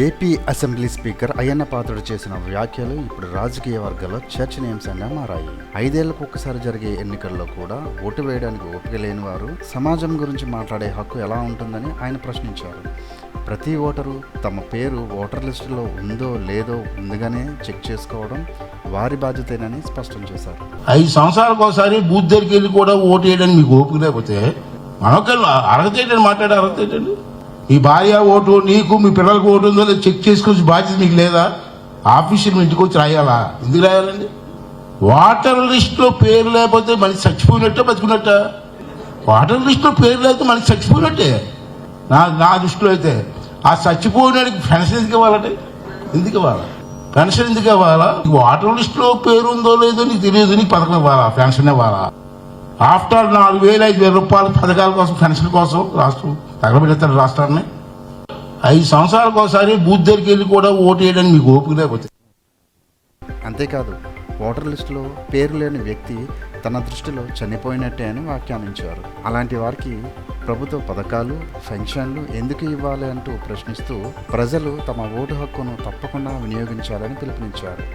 AP assembly speaker Ayyanna Patrudu చేసిన వ్యాఖ్యలు ఇప్పుడు రాజకీయ వర్గాల్లో చర్చనీయాంశంగా మారాయి. 5 ఏళ్లకు ఒకసారి జరిగే ఎన్నికల్లో కూడా ఓటు వేయడానికి ఓపిక లేని వారు సమాజం గురించి మాట్లాడే హక్కు ఎలా ఉంటుందని ఆయన ప్రశ్నించారు. ప్రతి ఓటరు తమ పేరు ఓటర్ లిస్టులో ఉందో లేదో ముందుగానే చెక్ చేసుకోవడం వారి బాధ్యతేనని స్పష్టం చేశారు. 5 సంవత్సరాలకు ఒకసారి బూత్ దగ్గరికి వెళ్ళి కూడా ఓటు వేయడానికి మీకు ఓపిక లేకపోతే మనొకళ్ళు అర్హత ఏంటని మాట్లాడే అర్హత ఏంటండి? మీ భార్య ఓటు, నీకు మీ పిల్లలకు ఓటు ఉందో లేదో చెక్ చేసుకోవచ్చు బాధ్యత మీకు లేదా? ఆఫీసులు ఇంటికి వచ్చి రాయాలా? ఎందుకు రాయాలండి? వాటర్ లిస్టులో పేరు లేకపోతే మనిషి చచ్చిపోయినట్టే బతుకున్నట్ట? వాటర్ లిస్టులో పేరు లేకపోతే మనిషి చచ్చిపోయినట్టే నా దృష్టిలో అయితే. ఆ చచ్చిపోయినాడికి పెన్షన్ ఎందుకు ఇవ్వాలంటే? ఎందుకు ఇవ్వాలా పెన్షన్? ఎందుకు ఇవ్వాలా? వాటర్ లిస్టులో పేరు ఉందో లేదో నీకు తెలియదు, నీకు పథకం ఇవ్వాలా? పెన్షన్ ఇవ్వాలా? ఆఫ్టర్ 4,000 5,000 రూపాయల పథకాల కోసం, పెన్షన్ కోసం రాష్ట్రం తగలబెడతారు రాష్ట్రాన్ని. 5 సంవత్సరాలకు ఒకసారి బూత్ దగ్గరికి వెళ్ళి కూడా ఓటు వేయడానికి మీకు ఓపిక లేకపోతే. అంతేకాదు, ఓటర్ లిస్టులో పేరు లేని వ్యక్తి తన దృష్టిలో చనిపోయినట్టే అని వ్యాఖ్యానించారు. అలాంటి వారికి ప్రభుత్వ పథకాలు, పెన్షన్లు ఎందుకు ఇవ్వాలి అంటూ ప్రశ్నిస్తూ ప్రజలు తమ ఓటు హక్కును తప్పకుండా వినియోగించాలని పిలుపునిచ్చారు.